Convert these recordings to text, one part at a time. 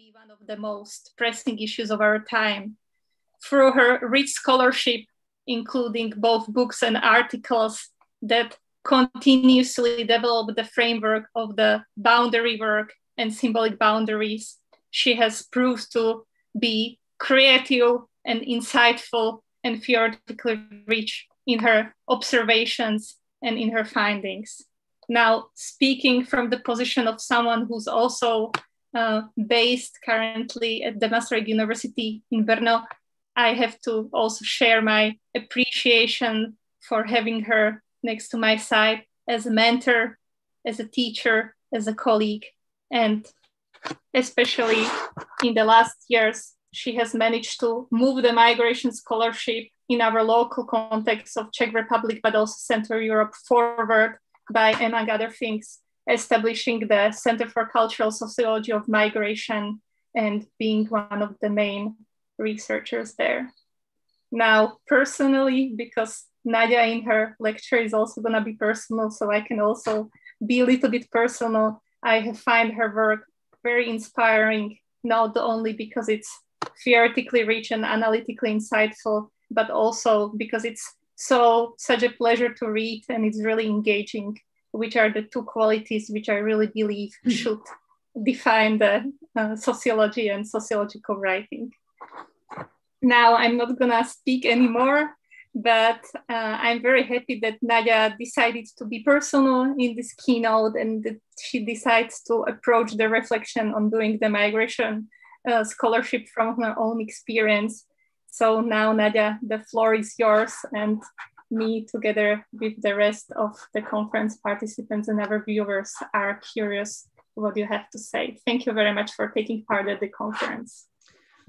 be one of the most pressing issues of our time. Through her rich scholarship, including both books and articles that continuously develop the framework of the boundary work and symbolic boundaries, she has proved to be creative and insightful and theoretically rich in her observations and in her findings. Now, speaking from the position of someone who's also based currently at the Maastricht University in Brno, I have to also share my appreciation for having her next to my side as a mentor, as a teacher, as a colleague. And especially in the last years, she has managed to move the migration scholarship in our local context of Czech Republic, but also Central Europe forward by, among other things, establishing the Center for Cultural Sociology of Migration and being one of the main researchers there. Now, personally, because Nadya in her lecture is also going to be personal, so I can also be a little bit personal. I have found her work very inspiring, not only because it's theoretically rich and analytically insightful, but also because it's such a pleasure to read and it's really engaging, which are the two qualities which I really believe should define the sociology and sociological writing. Now, I'm not gonna speak anymore, but I'm very happy that Nadya decided to be personal in this keynote and that she decides to approach the reflection on doing the migration scholarship from her own experience. So now, Nadya, the floor is yours, and me together with the rest of the conference participants and our viewers are curious what you have to say. Thank you very much for taking part at the conference.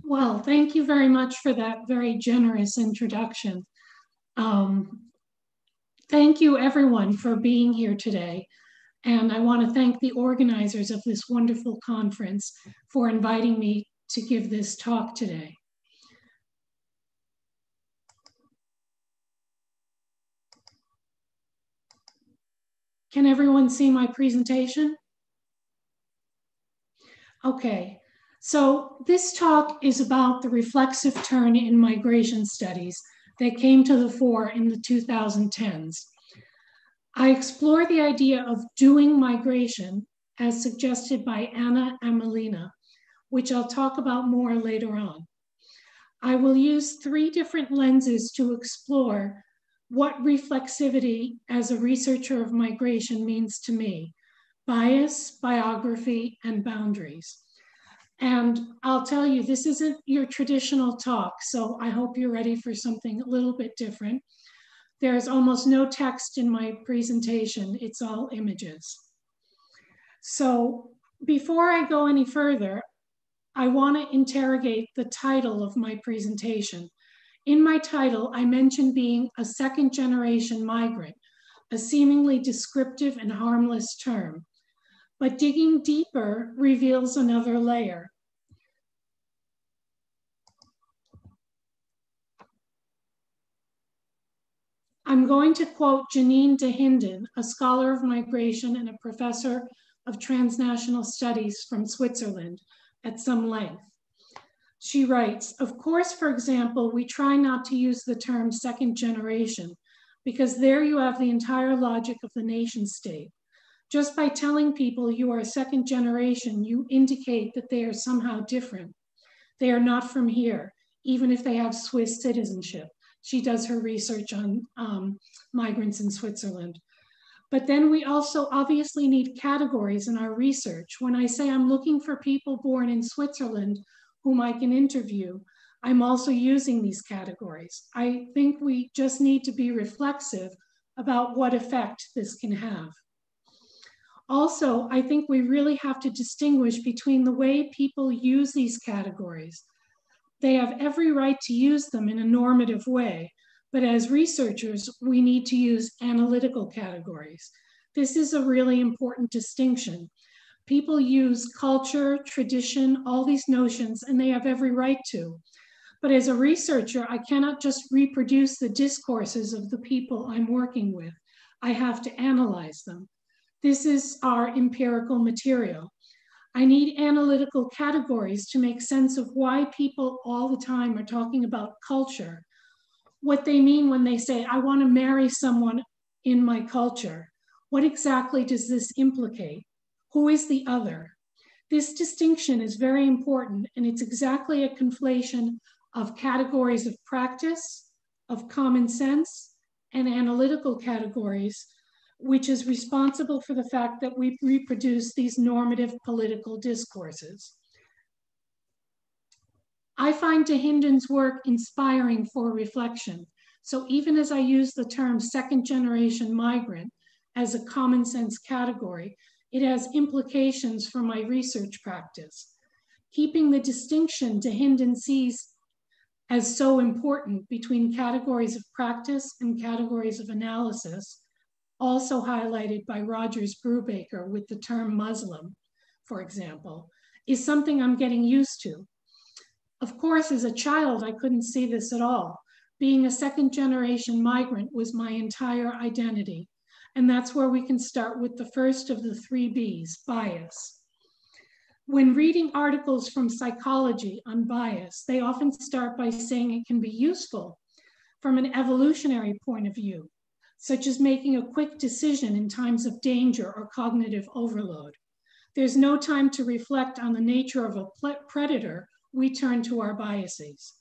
Well, thank you very much for that very generous introduction. Thank you everyone for being here today. And I want to thank the organizers of this wonderful conference for inviting me to give this talk today. Can everyone see my presentation? Okay. So this talk is about the reflexive turn in migration studies that came to the fore in the 2010s. I explore the idea of doing migration as suggested by Anna Amelina, which I'll talk about more later on. I will use three different lenses to explore what reflexivity as a researcher of migration means to me: bias, biography, and boundaries. And I'll tell you, this isn't your traditional talk, so I hope you're ready for something a little bit different. There's almost no text in my presentation, it's all images. So before I go any further, I want to interrogate the title of my presentation. In my title, I mentioned being a second-generation migrant, a seemingly descriptive and harmless term. But digging deeper reveals another layer. I'm going to quote Janine de Hinden, a scholar of migration and a professor of transnational studies from Switzerland, at some length. She writes, of course, for example, we try not to use the term second generation because there you have the entire logic of the nation state. Just by telling people you are a second generation, you indicate that they are somehow different. They are not from here, even if they have Swiss citizenship. She does her research on migrants in Switzerland. But then we also obviously need categories in our research. When I say I'm looking for people born in Switzerland whom I can interview, I'm also using these categories. I think we just need to be reflexive about what effect this can have. Also, I think we really have to distinguish between the way people use these categories. They have every right to use them in a normative way, but as researchers, we need to use analytical categories. This is a really important distinction. People use culture, tradition, all these notions, and they have every right to. But as a researcher, I cannot just reproduce the discourses of the people I'm working with. I have to analyze them. This is our empirical material. I need analytical categories to make sense of why people all the time are talking about culture, what they mean when they say, I want to marry someone in my culture. What exactly does this implicate? Who is the other? This distinction is very important, and it's exactly a conflation of categories of practice, of common sense, and analytical categories, which is responsible for the fact that we reproduce these normative political discourses. I find Dahinden's work inspiring for reflection. So even as I use the term second-generation migrant as a common sense category, it has implications for my research practice. Keeping the distinction Dahinden sees as so important between categories of practice and categories of analysis, also highlighted by Rogers Brubaker with the term Muslim, for example, is something I'm getting used to. Of course, as a child, I couldn't see this at all. Being a second-generation migrant was my entire identity. And that's where we can start with the first of the 3 B's, bias. When reading articles from psychology on bias, they often start by saying it can be useful from an evolutionary point of view, such as making a quick decision in times of danger or cognitive overload. There's no time to reflect on the nature of a predator. We turn to our biases.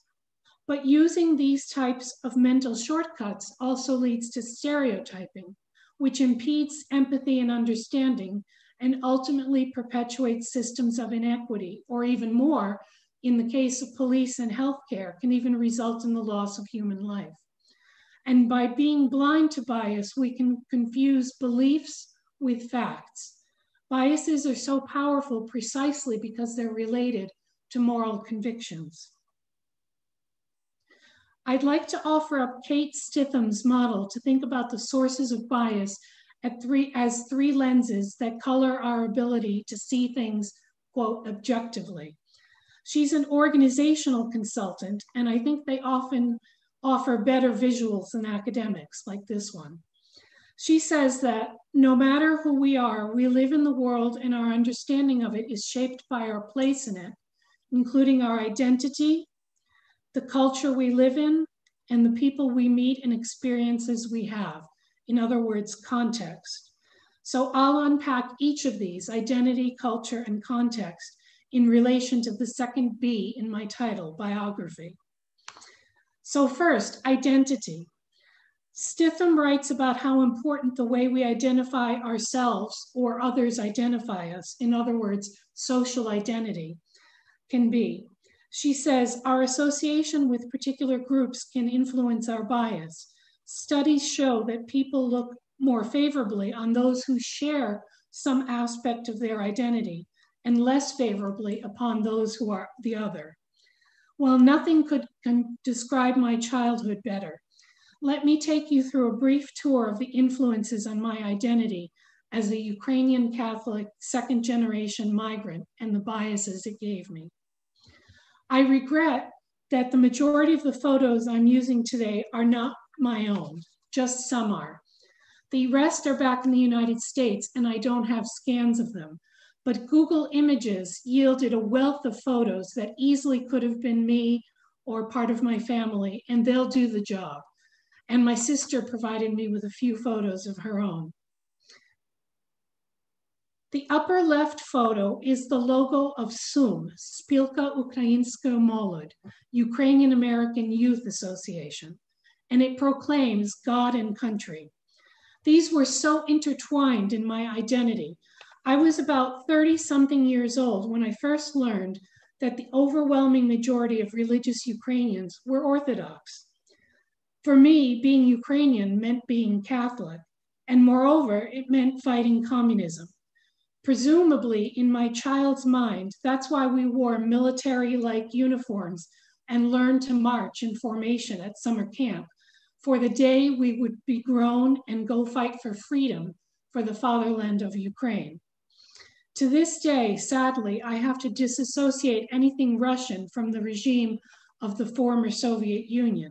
But using these types of mental shortcuts also leads to stereotyping, which impedes empathy and understanding and ultimately perpetuates systems of inequity, or even more, in the case of police and healthcare, can even result in the loss of human life. And by being blind to bias, we can confuse beliefs with facts. Biases are so powerful precisely because they're related to moral convictions. I'd like to offer up Kate Stitham's model to think about the sources of bias as 3 lenses that color our ability to see things, quote, objectively. She's an organizational consultant, and I think they often offer better visuals than academics like this one. She says that no matter who we are, we live in the world and our understanding of it is shaped by our place in it, including our identity, the culture we live in, and the people we meet and experiences we have. In other words, context. So I'll unpack each of these, identity, culture, and context, in relation to the second B in my title, Biography. So first, identity. Stitham writes about how important the way we identify ourselves or others identify us, in other words, social identity, can be. She says, our association with particular groups can influence our bias. Studies show that people look more favorably on those who share some aspect of their identity and less favorably upon those who are the other. Well, nothing can describe my childhood better. Let me take you through a brief tour of the influences on my identity as a Ukrainian Catholic second-generation migrant and the biases it gave me. I regret that the majority of the photos I'm using today are not my own, just some are. The rest are back in the United States and I don't have scans of them, but Google Images yielded a wealth of photos that easily could have been me or part of my family, and they'll do the job. And my sister provided me with a few photos of her own. The upper left photo is the logo of SUM, Spilka Ukrainska Molod, Ukrainian American Youth Association, and it proclaims God and country. These were so intertwined in my identity. I was about 30-something years old when I first learned that the overwhelming majority of religious Ukrainians were Orthodox. For me, being Ukrainian meant being Catholic, and moreover, it meant fighting communism. Presumably, in my child's mind, that's why we wore military-like uniforms and learned to march in formation at summer camp, for the day we would be grown and go fight for freedom for the fatherland of Ukraine. To this day, sadly, I have to disassociate anything Russian from the regime of the former Soviet Union,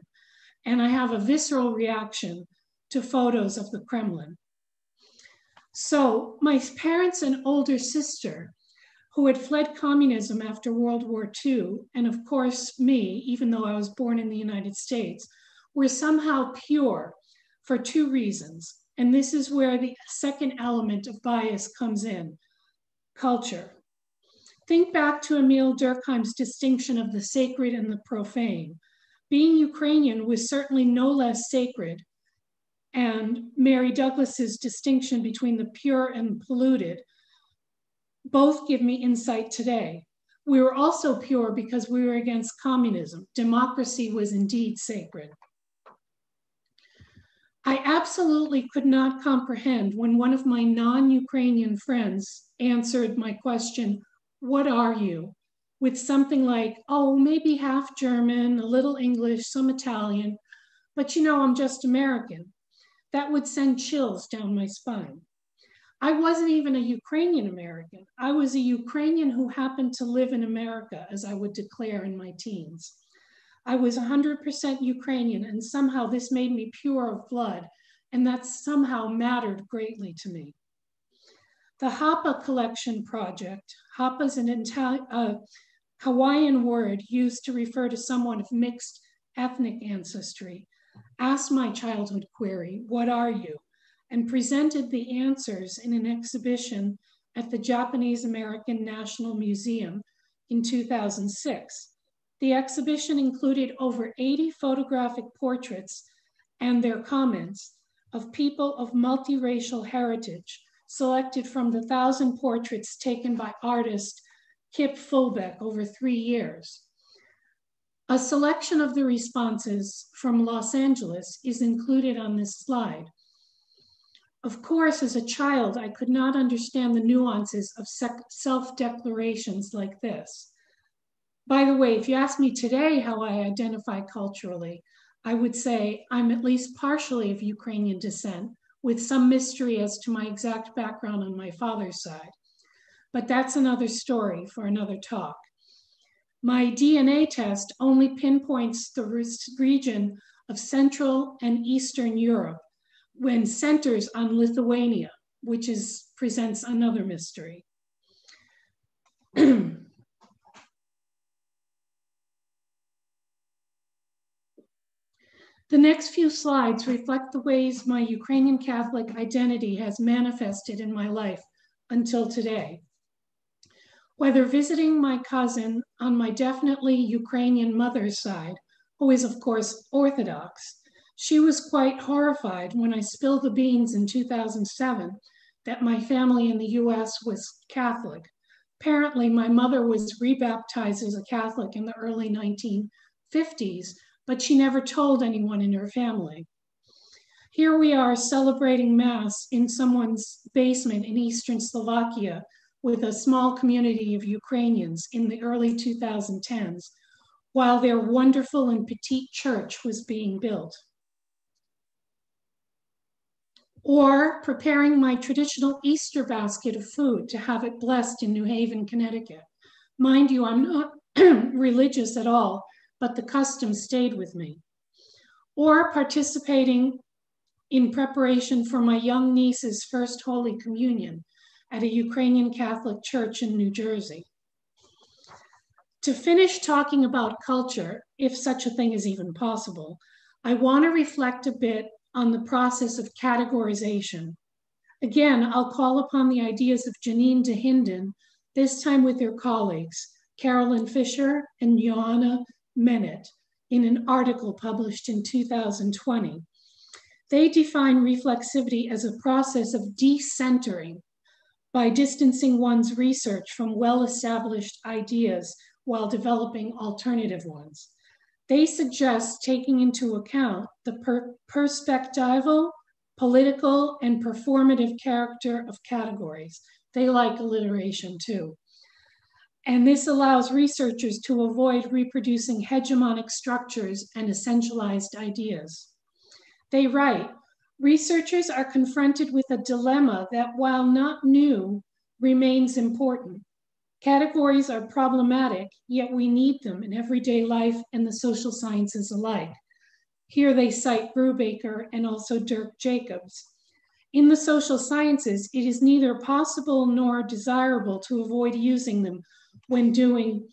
and I have a visceral reaction to photos of the Kremlin. So my parents and older sister who had fled communism after World War II, and of course me, even though I was born in the United States, were somehow pure for two reasons. And this is where the second element of bias comes in, culture. Think back to Emil Durkheim's distinction of the sacred and the profane. Being Ukrainian was certainly no less sacred, and Mary Douglas's distinction between the pure and polluted both give me insight today. We were also pure because we were against communism. Democracy was indeed sacred. I absolutely could not comprehend when one of my non-Ukrainian friends answered my question, "What are you?" with something like, "Oh, maybe half German, a little English, some Italian, but you know, I'm just American." That would send chills down my spine. I wasn't even a Ukrainian American. I was a Ukrainian who happened to live in America, as I would declare in my teens. I was 100% Ukrainian, and somehow this made me pure of blood, and that somehow mattered greatly to me. The Hapa collection project, Hapa is an Hawaiian word used to refer to someone of mixed ethnic ancestry, asked my childhood query, "What are you?" and presented the answers in an exhibition at the Japanese American National Museum in 2006. The exhibition included over 80 photographic portraits and their comments of people of multiracial heritage, selected from the 1,000 portraits taken by artist Kip Fulbeck over 3 years. A selection of the responses from Los Angeles is included on this slide. Of course, as a child, I could not understand the nuances of self-declarations like this. By the way, if you ask me today how I identify culturally, I would say I'm at least partially of Ukrainian descent, with some mystery as to my exact background on my father's side. But that's another story for another talk. My DNA test only pinpoints the region of Central and Eastern Europe, when centers on Lithuania, which presents another mystery. The next few slides reflect the ways my Ukrainian Catholic identity has manifested in my life until today. Whether visiting my cousin on my definitely Ukrainian mother's side, who is of course Orthodox, she was quite horrified when I spilled the beans in 2007 that my family in the US was Catholic. Apparently, my mother was rebaptized as a Catholic in the early 1950s, but she never told anyone in her family. Here we are celebrating Mass in someone's basement in Eastern Slovakia with a small community of Ukrainians in the early 2010s, while their wonderful and petite church was being built. Or preparing my traditional Easter basket of food to have it blessed in New Haven, Connecticut. Mind you, I'm not religious at all, but the custom stayed with me. Or participating in preparation for my young niece's first Holy Communion at a Ukrainian Catholic church in New Jersey. To finish talking about culture, if such a thing is even possible, I want to reflect a bit on the process of categorization. Again, I'll call upon the ideas of Janine de Hinden, this time with her colleagues, Carolyn Fisher and Joanna Menet, in an article published in 2020. They define reflexivity as a process of decentering by distancing one's research from well-established ideas while developing alternative ones. They suggest taking into account the perspectival, political, and performative character of categories. They like alliteration too. And this allows researchers to avoid reproducing hegemonic structures and essentialized ideas. They write, researchers are confronted with a dilemma that, while not new, remains important. Categories are problematic, yet we need them in everyday life and the social sciences alike. Here they cite Brubaker and also Dirk Jacobs. In the social sciences, it is neither possible nor desirable to avoid using them when doing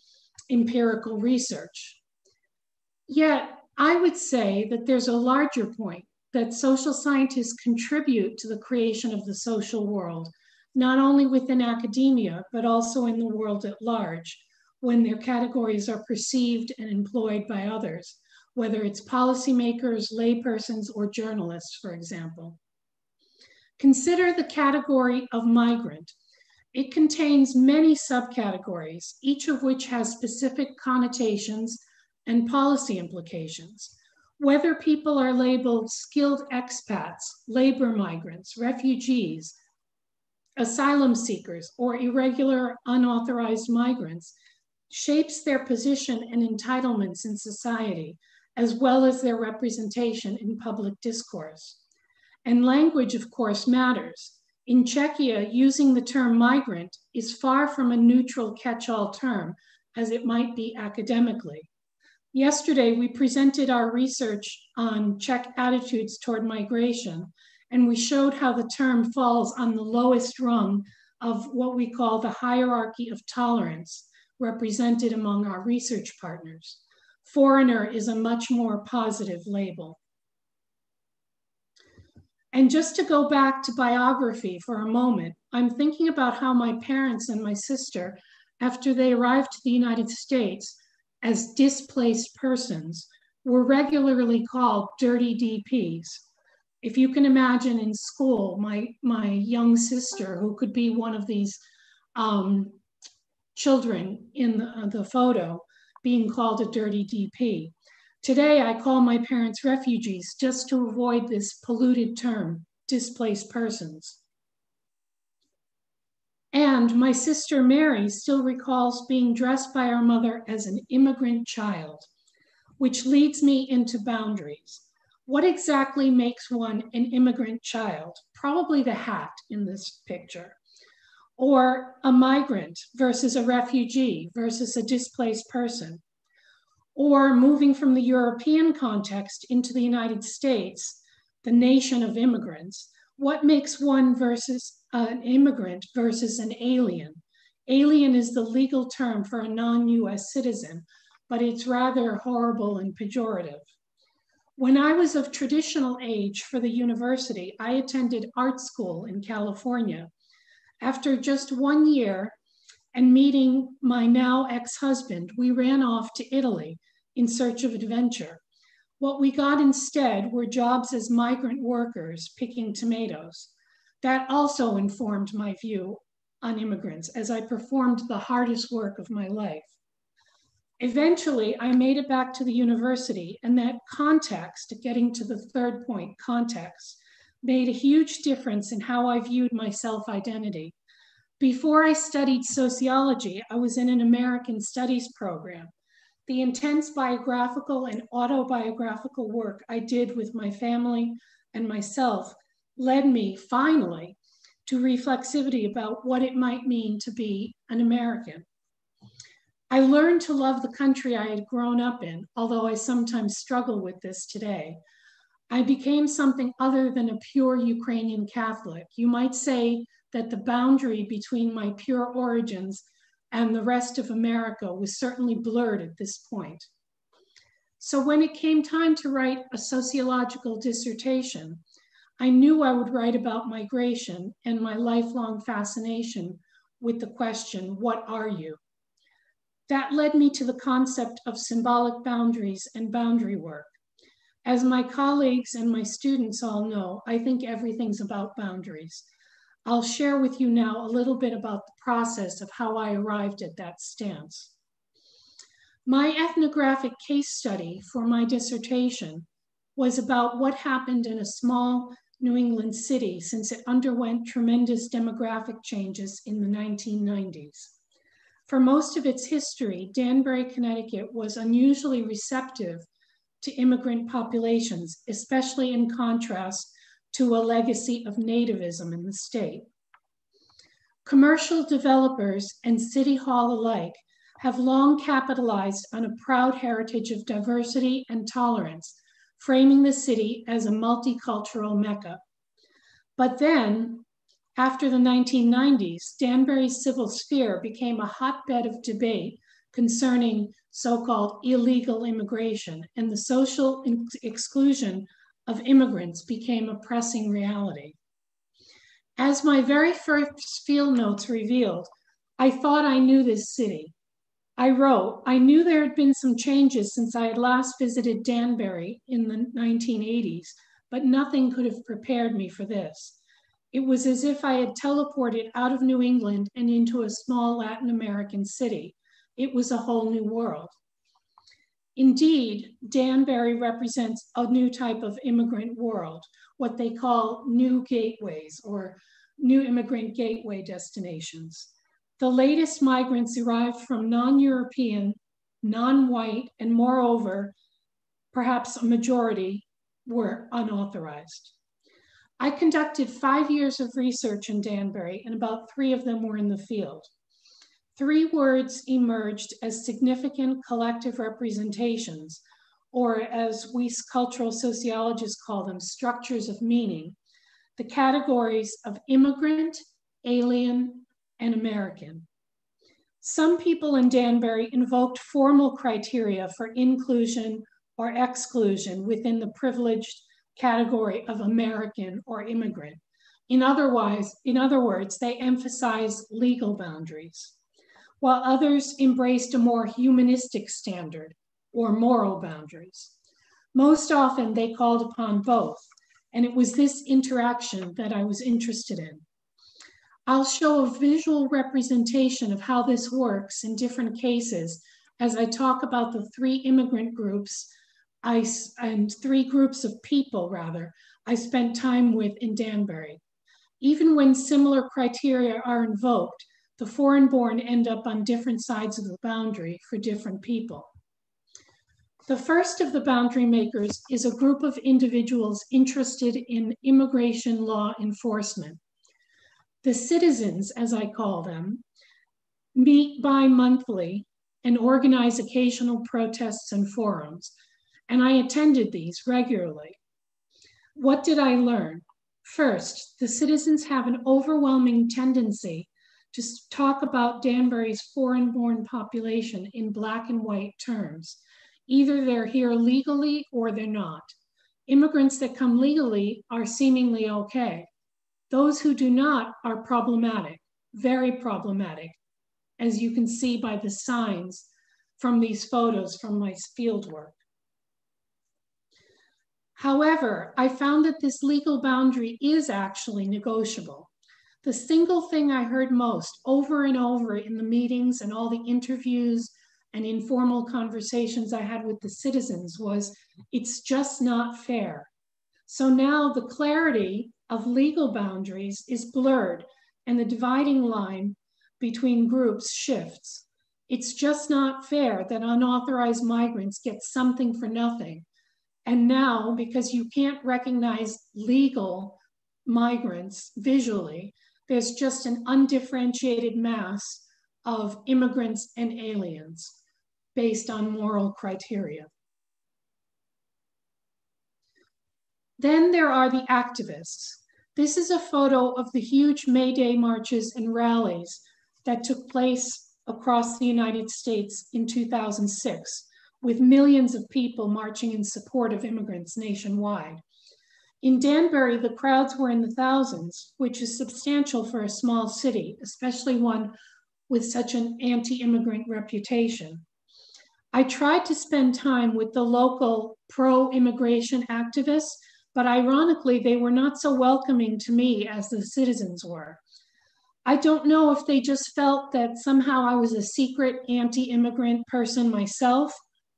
empirical research. Yet, I would say that there's a larger point, that social scientists contribute to the creation of the social world, not only within academia, but also in the world at large, when their categories are perceived and employed by others, whether it's policymakers, laypersons, or journalists, for example. Consider the category of migrant. It contains many subcategories, each of which has specific connotations and policy implications. Whether people are labeled skilled expats, labor migrants, refugees, asylum seekers, or irregular unauthorized migrants, shapes their position and entitlements in society, as well as their representation in public discourse. And language, of course, matters. In Czechia, using the term migrant is far from a neutral catch-all term, as it might be academically. Yesterday, we presented our research on Czech attitudes toward migration, and we showed how the term falls on the lowest rung of what we call the hierarchy of tolerance represented among our research partners. Foreigner is a much more positive label. And just to go back to biography for a moment, I'm thinking about how my parents and my sister, after they arrived to the United States as displaced persons, were regularly called dirty DPs. If you can imagine in school, my young sister, who could be one of these children in the photo, being called a dirty DP. Today, I call my parents refugees just to avoid this polluted term, displaced persons. And my sister Mary still recalls being dressed by our mother as an immigrant child, which leads me into boundaries. What exactly makes one an immigrant child? Probably the hat in this picture. Or a migrant versus a refugee versus a displaced person. Or moving from the European context into the United States, the nation of immigrants, what makes one versus an immigrant versus an alien? Alien is the legal term for a non-US citizen, but it's rather horrible and pejorative. When I was of traditional age for the university, I attended art school in California. After just 1 year and meeting my now ex-husband, we ran off to Italy in search of adventure. What we got instead were jobs as migrant workers picking tomatoes. That also informed my view on immigrants as I performed the hardest work of my life. Eventually, I made it back to the university, and that context, getting to the third point, context, made a huge difference in how I viewed my self-identity. Before I studied sociology, I was in an American studies program. The intense biographical and autobiographical work I did with my family and myself led me finally to reflexivity about what it might mean to be an American. I learned to love the country I had grown up in, although I sometimes struggle with this today. I became something other than a pure Ukrainian Catholic. You might say that the boundary between my pure origins and the rest of America was certainly blurred at this point. So when it came time to write a sociological dissertation, I knew I would write about migration and my lifelong fascination with the question, what are you? That led me to the concept of symbolic boundaries and boundary work. As my colleagues and my students all know, I think everything's about boundaries. I'll share with you now a little bit about the process of how I arrived at that stance. My ethnographic case study for my dissertation was about what happened in a small New England city since it underwent tremendous demographic changes in the 1990s. For most of its history, Danbury, Connecticut was unusually receptive to immigrant populations, especially in contrast to a legacy of nativism in the state. Commercial developers and City Hall alike have long capitalized on a proud heritage of diversity and tolerance, framing the city as a multicultural mecca. But then, after the 1990s, Danbury's civil sphere became a hotbed of debate concerning so-called illegal immigration, and the social exclusion of immigrants became a pressing reality. As my very first field notes revealed, I thought I knew this city. I wrote, I knew there had been some changes since I had last visited Danbury in the 1980s, but nothing could have prepared me for this. It was as if I had teleported out of New England and into a small Latin American city. It was a whole new world. Indeed, Danbury represents a new type of immigrant world, what they call new gateways or new immigrant gateway destinations. The latest migrants arrived from non-European, non-white, and moreover, perhaps a majority were unauthorized. I conducted 5 years of research in Danbury, and about 3 of them were in the field. 3 words emerged as significant collective representations, or as we cultural sociologists call them, structures of meaning, the categories of immigrant, alien, and American. Some people in Danbury invoked formal criteria for inclusion or exclusion within the privileged category of American or immigrant. In other words, they emphasize legal boundaries, while others embraced a more humanistic standard or moral boundaries. Most often they called upon both, and it was this interaction that I was interested in. I'll show a visual representation of how this works in different cases as I talk about the 3 immigrant groups and 3 groups of people, rather, I spent time with in Danbury. Even when similar criteria are invoked, the foreign-born end up on different sides of the boundary for different people. The first of the boundary makers is a group of individuals interested in immigration law enforcement. The citizens, as I call them, meet bi-monthly and organize occasional protests and forums, and I attended these regularly. What did I learn? First, the citizens have an overwhelming tendency to talk about Danbury's foreign-born population in black and white terms. Either they're here legally or they're not. Immigrants that come legally are seemingly okay. Those who do not are problematic, very problematic, as you can see by the signs from these photos from my fieldwork. However, I found that this legal boundary is actually negotiable. The single thing I heard most over and over in the meetings and all the interviews and informal conversations I had with the citizens was, it's just not fair. So now the clarity of legal boundaries is blurred and the dividing line between groups shifts. It's just not fair that unauthorized migrants get something for nothing. And now, because you can't recognize legal migrants visually, there's just an undifferentiated mass of immigrants and aliens based on moral criteria. Then there are the activists. This is a photo of the huge May Day marches and rallies that took place across the United States in 2006, with millions of people marching in support of immigrants nationwide. In Danbury, the crowds were in the thousands, which is substantial for a small city, especially one with such an anti-immigrant reputation. I tried to spend time with the local pro-immigration activists, but ironically, they were not so welcoming to me as the citizens were. I don't know if they just felt that somehow I was a secret anti-immigrant person myself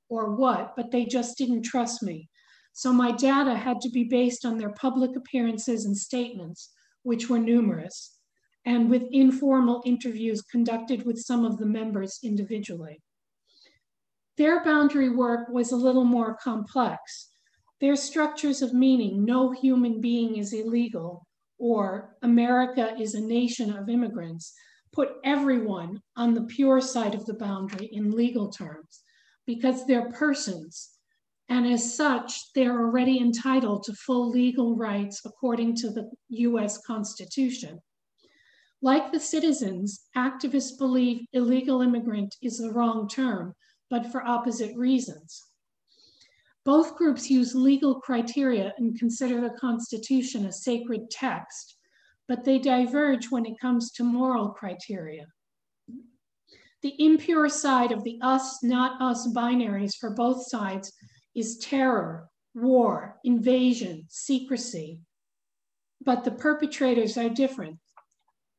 or what, but they just didn't trust me. So my data had to be based on their public appearances and statements, which were numerous, and with informal interviews conducted with some of the members individually. Their boundary work was a little more complex. Their structures of meaning, no human being is illegal, or America is a nation of immigrants, put everyone on the pure side of the boundary in legal terms, because they're persons and as such, they're already entitled to full legal rights according to the US Constitution. Like the citizens, activists believe illegal immigrant is the wrong term, but for opposite reasons. Both groups use legal criteria and consider the Constitution a sacred text, but they diverge when it comes to moral criteria. The impure side of the us, not us binaries for both sides is terror, war, invasion, secrecy, but the perpetrators are different.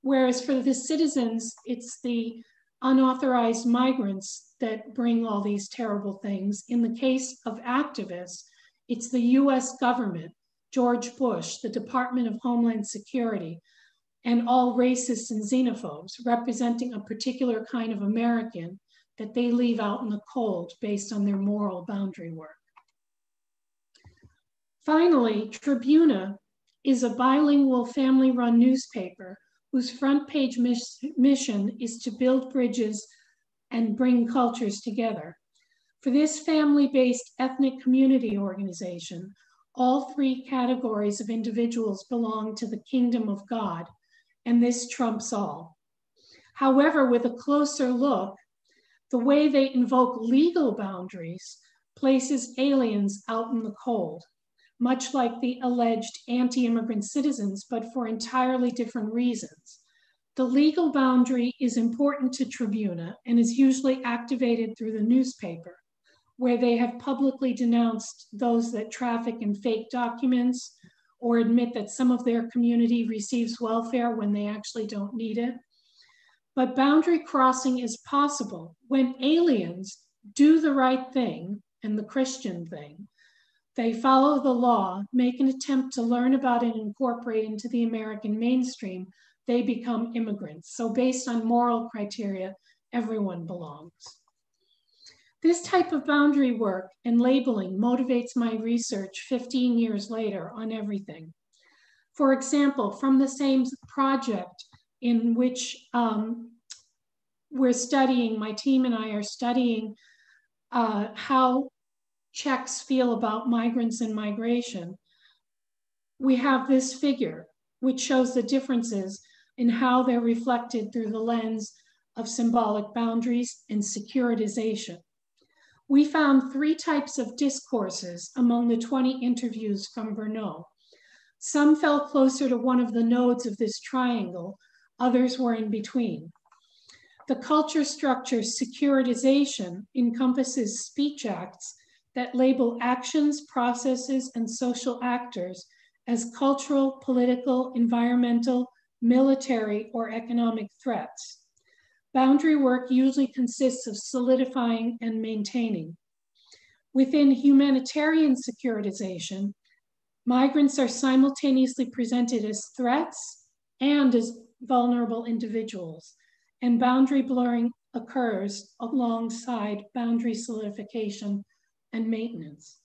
Whereas for the citizens, it's the unauthorized migrants that bring all these terrible things. In the case of activists, it's the US government, George Bush, the Department of Homeland Security, and all racists and xenophobes representing a particular kind of American that they leave out in the cold based on their moral boundary work. Finally, Tribuna is a bilingual family-run newspaper whose front page mission is to build bridges and bring cultures together. For this family-based ethnic community organization, all three categories of individuals belong to the kingdom of God, and this trumps all. However, with a closer look, the way they invoke legal boundaries places aliens out in the cold, much like the alleged anti-immigrant citizens, but for entirely different reasons. The legal boundary is important to Tribuna and is usually activated through the newspaper, where they have publicly denounced those that traffic in fake documents or admit that some of their community receives welfare when they actually don't need it. But boundary crossing is possible when aliens do the right thing and the Christian thing. They follow the law, make an attempt to learn about it and incorporate into the American mainstream, they become immigrants. So based on moral criteria, everyone belongs. This type of boundary work and labeling motivates my research 15 years later on everything. For example, from the same project in which we're studying, my team and I are studying how Czechs feel about migrants and migration, we have this figure which shows the differences in how they're reflected through the lens of symbolic boundaries and securitization. We found 3 types of discourses among the 20 interviews from Brno. Some fell closer to one of the nodes of this triangle, others were in between. The culture structure securitization encompasses speech acts that label actions, processes, and social actors as cultural, political, environmental, military, or economic threats. Boundary work usually consists of solidifying and maintaining. Within humanitarian securitization, migrants are simultaneously presented as threats and as vulnerable individuals, and boundary blurring occurs alongside boundary solidification and maintenance.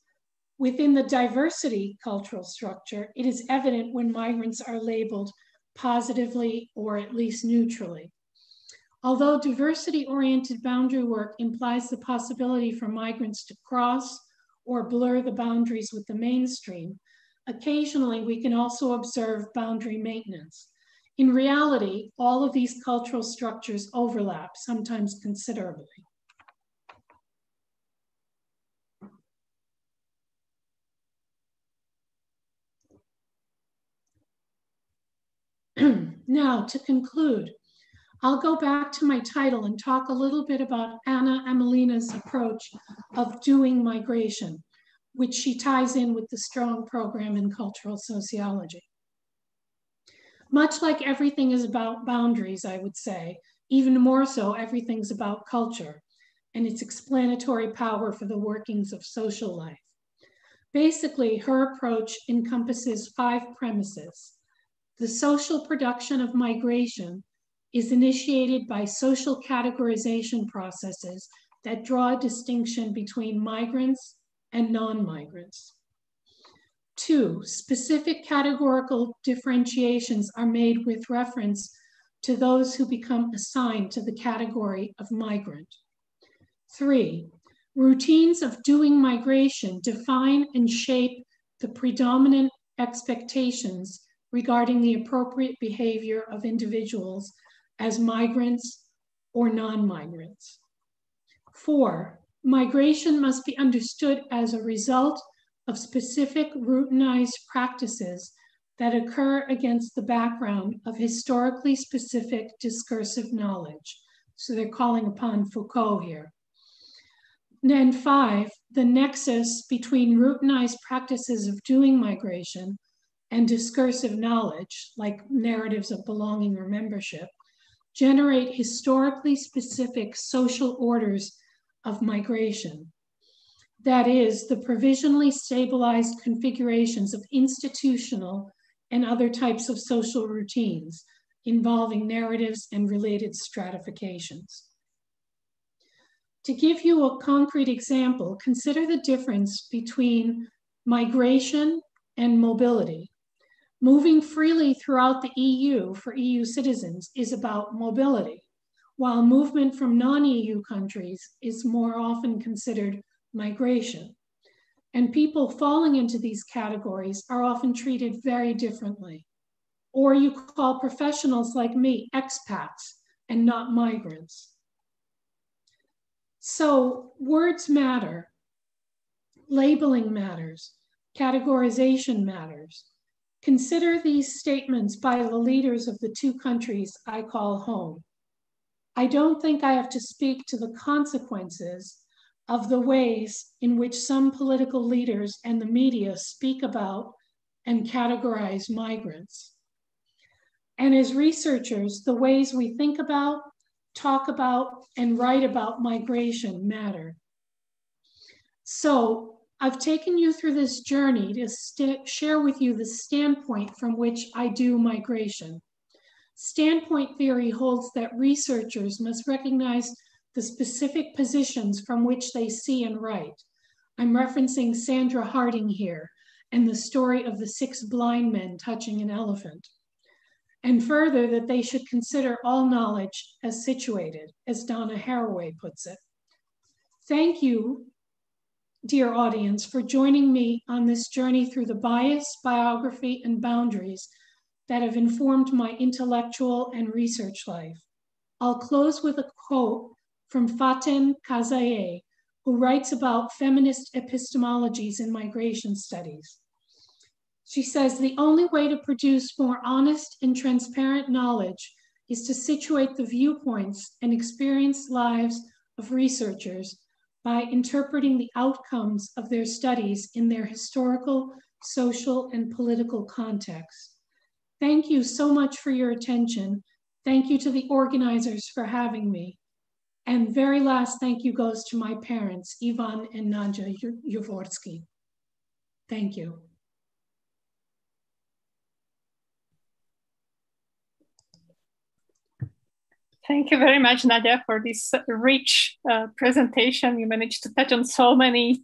Within the diversity cultural structure, it is evident when migrants are labeled positively or at least neutrally. Although diversity-oriented boundary work implies the possibility for migrants to cross or blur the boundaries with the mainstream, occasionally we can also observe boundary maintenance. In reality, all of these cultural structures overlap, sometimes considerably. Now, to conclude, I'll go back to my title and talk a little bit about Anna Amelina's approach of doing migration, which she ties in with the strong program in cultural sociology. Much like everything is about boundaries, I would say, even more so, everything's about culture and its explanatory power for the workings of social life. Basically, her approach encompasses 5 premises. The social production of migration is initiated by social categorization processes that draw a distinction between migrants and non-migrants. 2, specific categorical differentiations are made with reference to those who become assigned to the category of migrant. 3, Routines of doing migration define and shape the predominant expectations regarding the appropriate behavior of individuals as migrants or non-migrants. 4, migration must be understood as a result of specific routinized practices that occur against the background of historically specific discursive knowledge. So they're calling upon Foucault here. And then 5, the nexus between routinized practices of doing migration and discursive knowledge, like narratives of belonging or membership, generate historically specific social orders of migration. That is, the provisionally stabilized configurations of institutional and other types of social routines involving narratives and related stratifications. To give you a concrete example, consider the difference between migration and mobility. Moving freely throughout the EU for EU citizens is about mobility, while movement from non-EU countries is more often considered migration. And people falling into these categories are often treated very differently. Or you call professionals like me expats and not migrants. So words matter, labeling matters, categorization matters. Consider these statements by the leaders of the 2 countries I call home. I don't think I have to speak to the consequences of the ways in which some political leaders and the media speak about and categorize migrants. And as researchers, the ways we think about, talk about, and write about migration matter. So I've taken you through this journey to share with you the standpoint from which I do migration. Standpoint theory holds that researchers must recognize the specific positions from which they see and write. I'm referencing Sandra Harding here and the story of the 6 blind men touching an elephant. And further, that they should consider all knowledge as situated, as Donna Haraway puts it. Thank you, dear audience, for joining me on this journey through the bias, biography, and boundaries that have informed my intellectual and research life. I'll close with a quote from Faten Kazaye, who writes about feminist epistemologies in migration studies. She says, the only way to produce more honest and transparent knowledge is to situate the viewpoints and experienced lives of researchers by interpreting the outcomes of their studies in their historical, social, and political context. Thank you so much for your attention. Thank you to the organizers for having me. And very last thank you goes to my parents, Ivan and Nadya JAWORSKY. Thank you. Thank you very much, Nadya, for this rich presentation. You managed to touch on so many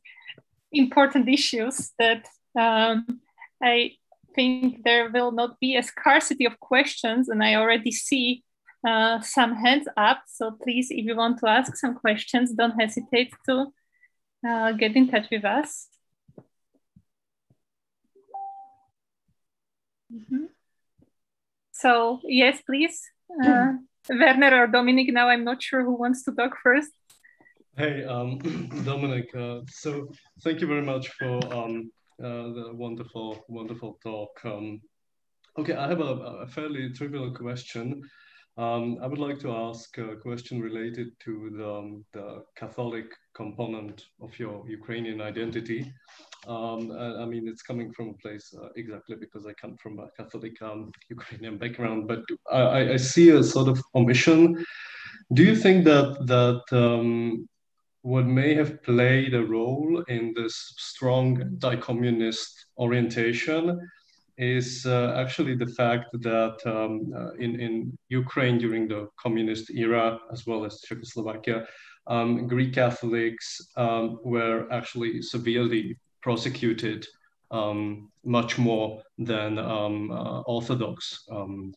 important issues that I think there will not be a scarcity of questions, and I already see some hands up. So please, if you want to ask some questions, don't hesitate to get in touch with us. Mm-hmm. So yes, please. Werner or Dominic, now I'm not sure who wants to talk first. Hey, Dominic, so thank you very much for the wonderful talk. Okay, I have a fairly trivial question. I would like to ask a question related to the Catholic component of your Ukrainian identity. I mean, it's coming from a place exactly because I come from a Catholic Ukrainian background, but I see a sort of omission. Do you think that what may have played a role in this strong anti-communist orientation is actually the fact that in Ukraine during the communist era, as well as Czechoslovakia, Greek Catholics were actually severely prosecuted much more than Orthodox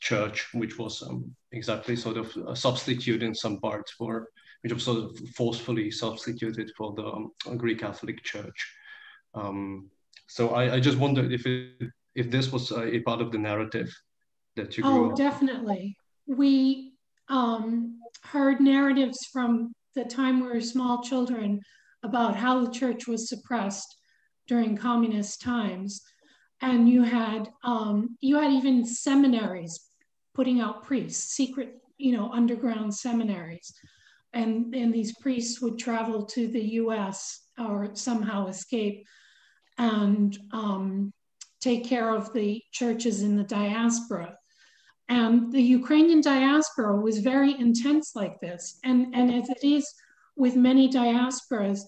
Church, which was exactly sort of a substitute in some parts for which was sort of forcefully substituted for the Greek Catholic Church. So I just wondered if this was a part of the narrative that you grew up. Definitely. We heard narratives from the time we were small children about how the church was suppressed during communist times. And you had even seminaries putting out priests, secret, underground seminaries. And these priests would travel to the US or somehow escape and take care of the churches in the diaspora. And the Ukrainian diaspora was very intense like this. And as it is with many diasporas,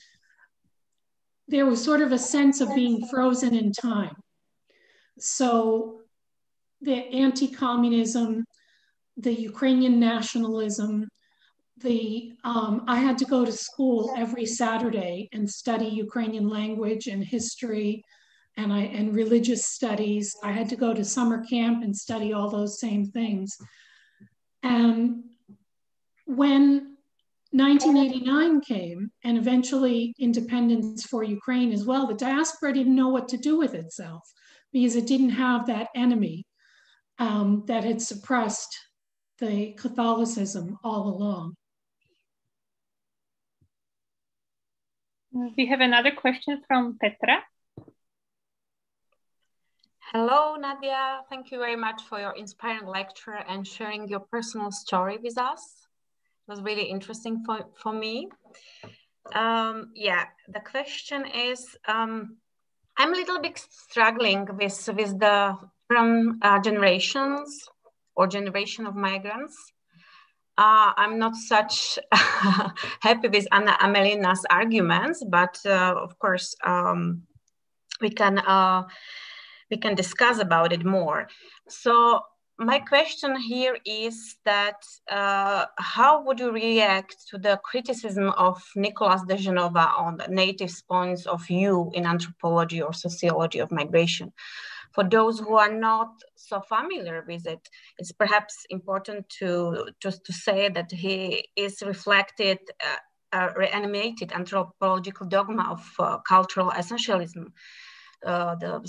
there was sort of a sense of being frozen in time. So the anti-communism, the Ukrainian nationalism, I had to go to school every Saturday and study Ukrainian language and history and religious studies. I had to go to summer camp and study all those same things. And when 1989 came, and eventually independence for Ukraine as well, the diaspora didn't know what to do with itself because it didn't have that enemy that had suppressed the Catholicism all along. We have another question from Petra. Hello, Nadya. Thank you very much for your inspiring lecture and sharing your personal story with us. It was really interesting for me. Yeah, the question is, I'm a little bit struggling with the term generations or generation of migrants. I'm not such happy with Anna Amelina's arguments, but of course, we can discuss about it more. So my question here is that how would you react to the criticism of Nicholas de Genova on the native points of view in anthropology or sociology of migration? For those who are not so familiar with it, it's perhaps important to say that he is reflected a reanimated anthropological dogma of cultural essentialism, the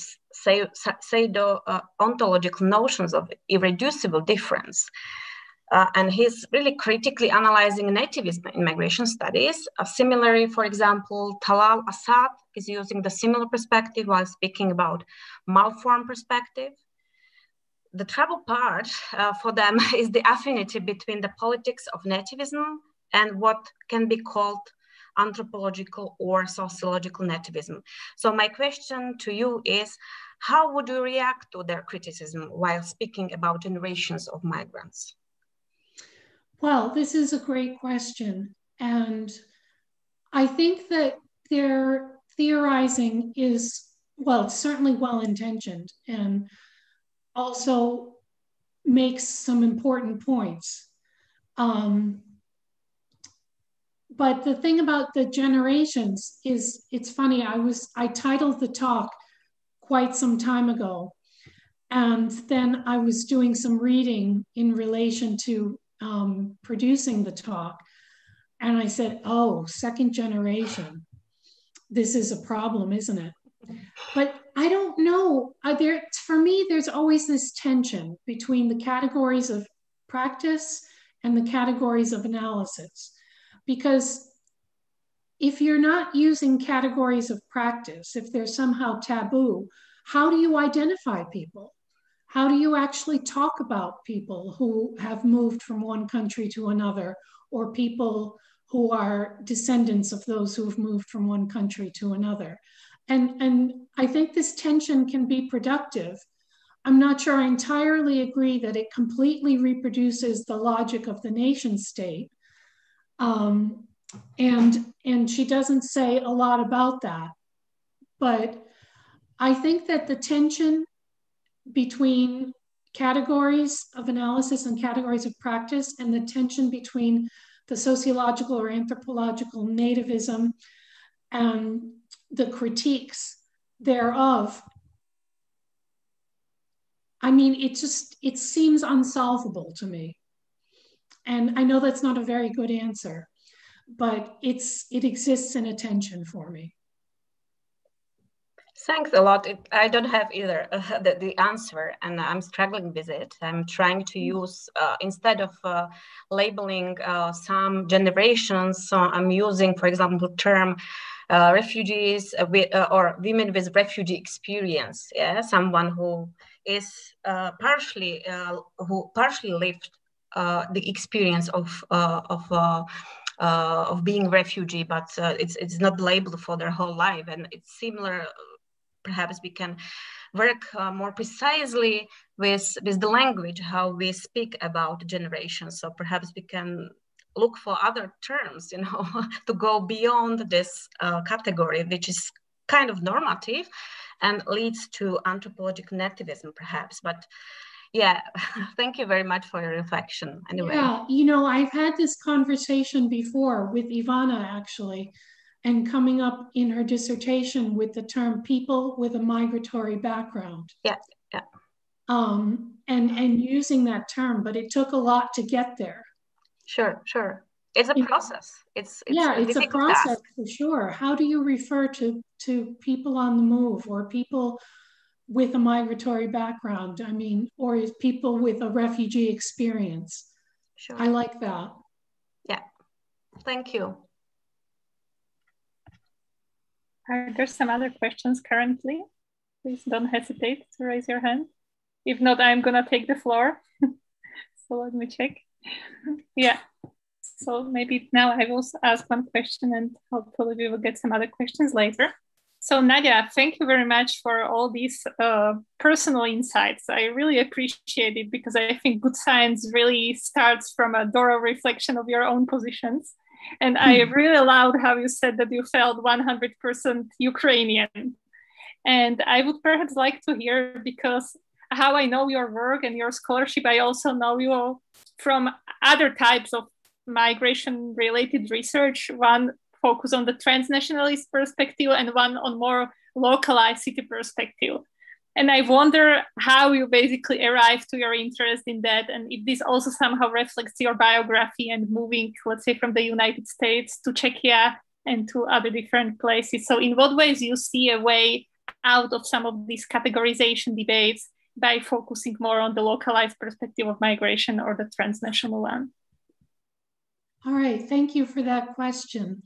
pseudo-ontological notions of irreducible difference. And he's really critically analyzing nativism in migration studies. Similarly, for example, Talal Asad is using the similar perspective while speaking about malformed perspective. The trouble part for them is the affinity between the politics of nativism and what can be called anthropological or sociological nativism. So my question to you is, how would you react to their criticism while speaking about generations of migrants? Well, this is a great question. And I think that their theorizing is, well, it's certainly well-intentioned and also makes some important points. But the thing about the generations is, it's funny, I titled the talk quite some time ago. And then I was doing some reading in relation to producing the talk. And I said, oh, second generation, this is a problem, isn't it? But I don't know. For me, there's always this tension between the categories of practice and the categories of analysis. Because if you're not using categories of practice, if they're somehow taboo, how do you identify people? How do you actually talk about people who have moved from one country to another, or people who are descendants of those who have moved from one country to another? And I think this tension can be productive. I'm not sure I entirely agree that it completely reproduces the logic of the nation state. And she doesn't say a lot about that. But I think that the tension between categories of analysis and categories of practice, and the tension between the sociological or anthropological nativism and the critiques thereof, I mean, it seems unsolvable to me. And I know that's not a very good answer, but it exists in attention for me. Thanks a lot. I don't have either the answer, and I'm struggling with it. I'm trying to use, instead of labeling some generations, so I'm using, for example, term refugees or women with refugee experience. Yeah, someone who is partially lived the experience of being refugee, but it's not labeled for their whole life, and it's similar. Perhaps we can work more precisely with the language, how we speak about generations. So perhaps we can look for other terms, you know, to go beyond this category, which is kind of normative and leads to anthropological nativism, perhaps. But yeah, thank you very much for your reflection. Anyway. Yeah, you know, I've had this conversation before with Ivana, actually, and coming up in her dissertation with the term people with a migratory background. Yeah. And using that term, but it took a lot to get there. Sure. It's a process. It's a process for sure. How do you refer to people on the move or people with a migratory background? I mean, or is people with a refugee experience? Sure. I like that. Yeah. Thank you. Are there some other questions currently? Please don't hesitate to raise your hand. If not, I'm gonna take the floor. So let me check. Yeah. So maybe now I will ask one question and hopefully we will get some other questions later. So Nadya, thank you very much for all these personal insights. I really appreciate it because I think good science really starts from a thorough reflection of your own positions. And I really loved how you said that you felt 100% Ukrainian. And I would perhaps like to hear, because how I know your work and your scholarship, I also know you from other types of migration-related research, one focus on the transnationalist perspective and one on more localized city perspective. And I wonder how you basically arrived to your interest in that, and if this also somehow reflects your biography and moving, let's say, from the United States to Czechia and to other different places. So in what ways you see a way out of some of these categorization debates by focusing more on the localized perspective of migration or the transnational one? All right, thank you for that question.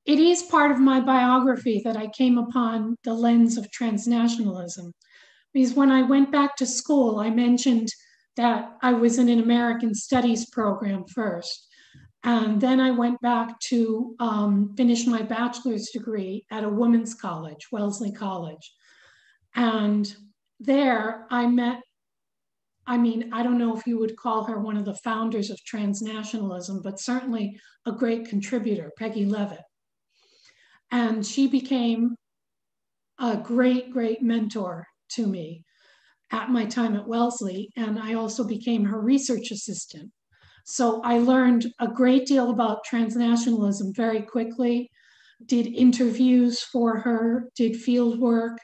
It is part of my biography that I came upon the lens of transnationalism. Because when I went back to school, I mentioned that I was in an American Studies program first. And then I went back to finish my bachelor's degree at a women's college, Wellesley College. And there I met, I mean, I don't know if you would call her one of the founders of transnationalism, but certainly a great contributor, Peggy Levitt. And she became a great, great mentor to me at my time at Wellesley. And I also became her research assistant. So I learned a great deal about transnationalism very quickly, did interviews for her, did field work.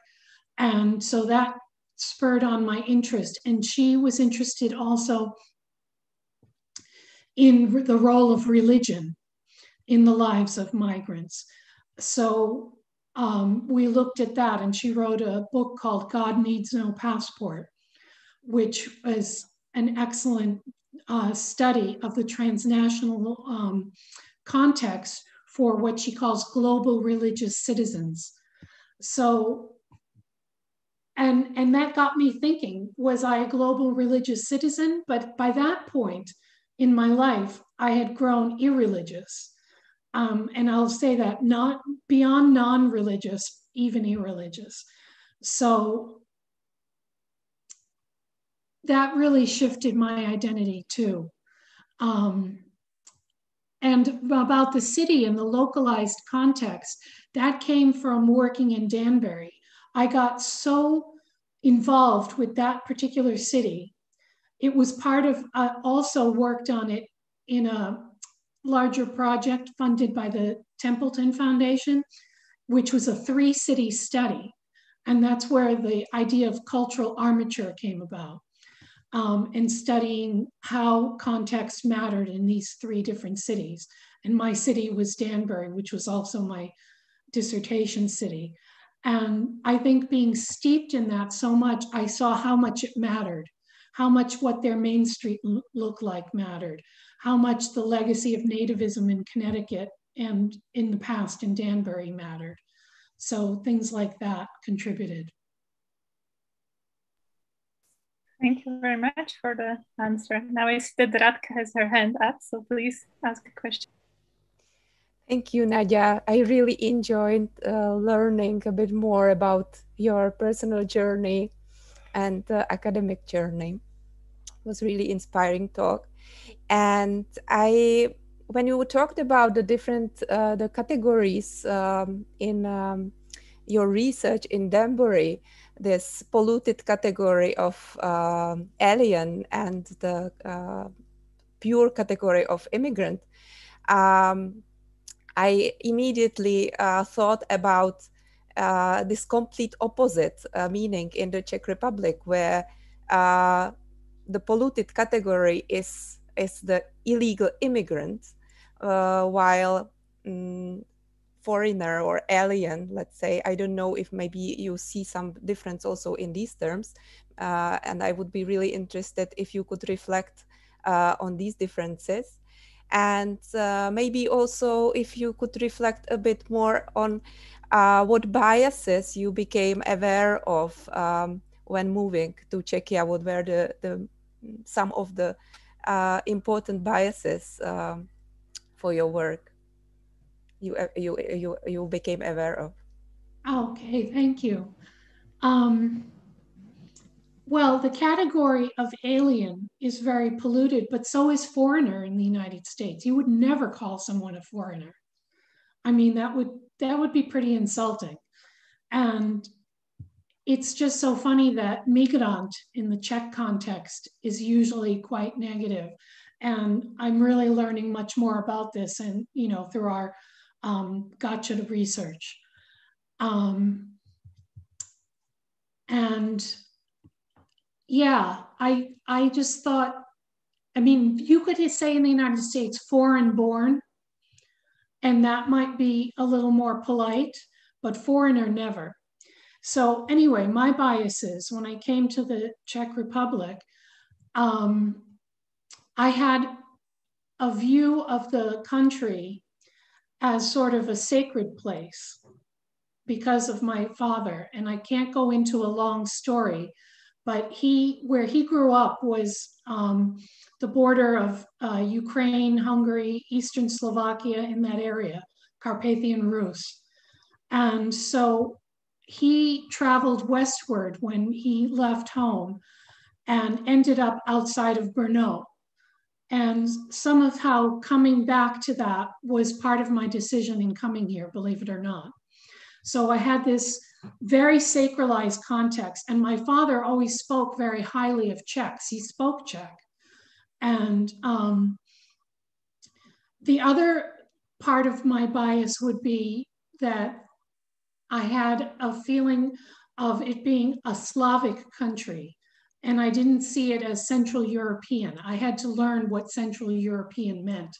And so that spurred on my interest. And she was interested also in the role of religion in the lives of migrants. So we looked at that, and she wrote a book called God Needs No Passport, which was an excellent study of the transnational context for what she calls global religious citizens. So, and that got me thinking, was I a global religious citizen? But by that point in my life, I had grown irreligious. And I'll say that not beyond non-religious, even irreligious. So that really shifted my identity too. And about the city and the localized context, that came from working in Danbury. I got so involved with that particular city. It was part of, also worked on it in a larger project funded by the Templeton Foundation, which was a 3-city study. And that's where the idea of cultural armature came about. and studying how context mattered in these 3 different cities. And my city was Danbury, which was also my dissertation city. And I think being steeped in that so much, I saw how much it mattered, how much what their main street looked like mattered, how much the legacy of nativism in Connecticut and in the past in Danbury mattered. So things like that contributed. Thank you very much for the answer. Now I see that Radka has her hand up, so please ask a question. Thank you, Nadya. I really enjoyed learning a bit more about your personal journey and academic journey. It was really inspiring talk. And when you talked about the different the categories in your research in Danbury, this polluted category of alien and the pure category of immigrant, I immediately thought about this complete opposite meaning in the Czech Republic, where the polluted category is the illegal immigrant, while foreigner or alien, let's say, I don't know if maybe you see some difference also in these terms, and I would be really interested if you could reflect on these differences. And maybe also if you could reflect a bit more on what biases you became aware of when moving to Czechia. What were some of the important biases for your work you became aware of? Okay, thank you. Well, the category of alien is very polluted, but so is foreigner in the United States. You would never call someone a foreigner. I mean, that would be pretty insulting. And it's just so funny that migrant in the Czech context is usually quite negative. And I'm really learning much more about this, and through our gotcha research. And yeah, I just thought, I mean, you could say in the United States, foreign born, and that might be a little more polite, but foreigner never. So anyway, my biases, when I came to the Czech Republic, I had a view of the country as sort of a sacred place because of my father. And I can't go into a long story, but where he grew up was the border of Ukraine, Hungary, Eastern Slovakia, in that area, Carpathian Rus. And so he traveled westward when he left home and ended up outside of Brno. And some of how coming back to that was part of my decision in coming here, believe it or not. So I had this very sacralized context, and my father always spoke very highly of Czechs. He spoke Czech. And the other part of my bias would be that I had a feeling of it being a Slavic country, and I didn't see it as Central European. I had to learn what Central European meant.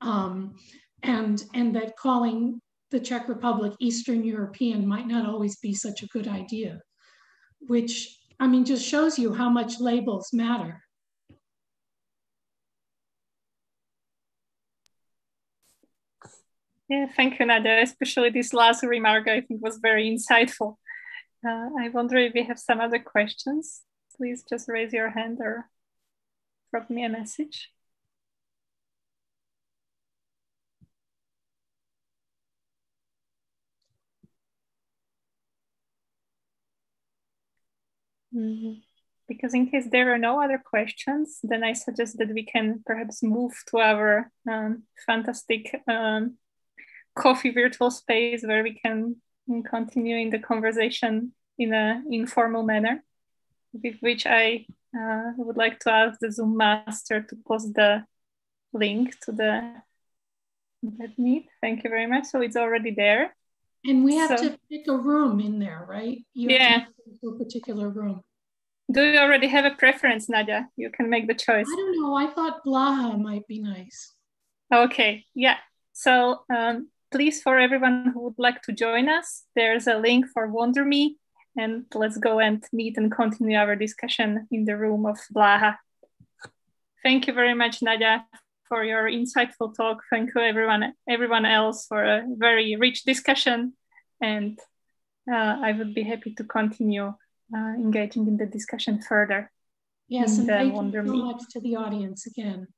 And that calling the Czech Republic Eastern European might not always be such a good idea, which, I mean, just shows you how much labels matter. Yeah, thank you, Nadya. Especially this last remark, I think, was very insightful. I wonder if we have some other questions. Please just raise your hand or drop me a message. Because in case there are no other questions, then I suggest that we can perhaps move to our fantastic coffee virtual space where we can continue in the conversation in an informal manner, with which I would like to ask the Zoom master to post the link to the meet. Thank you very much. So it's already there. And we have to pick a room in there, right? You have to pick a particular room. Do you already have a preference, Nadya? You can make the choice. I don't know. I thought Blaha might be nice. Okay, yeah. So please, for everyone who would like to join us, there's a link for WonderMe, and let's go and meet and continue our discussion in the room of Blaha. Thank you very much, Nadya, for your insightful talk. Thank you, everyone else, for a very rich discussion. And I would be happy to continue engaging in the discussion further. Yes, and thank you so WonderMe. much to the audience again.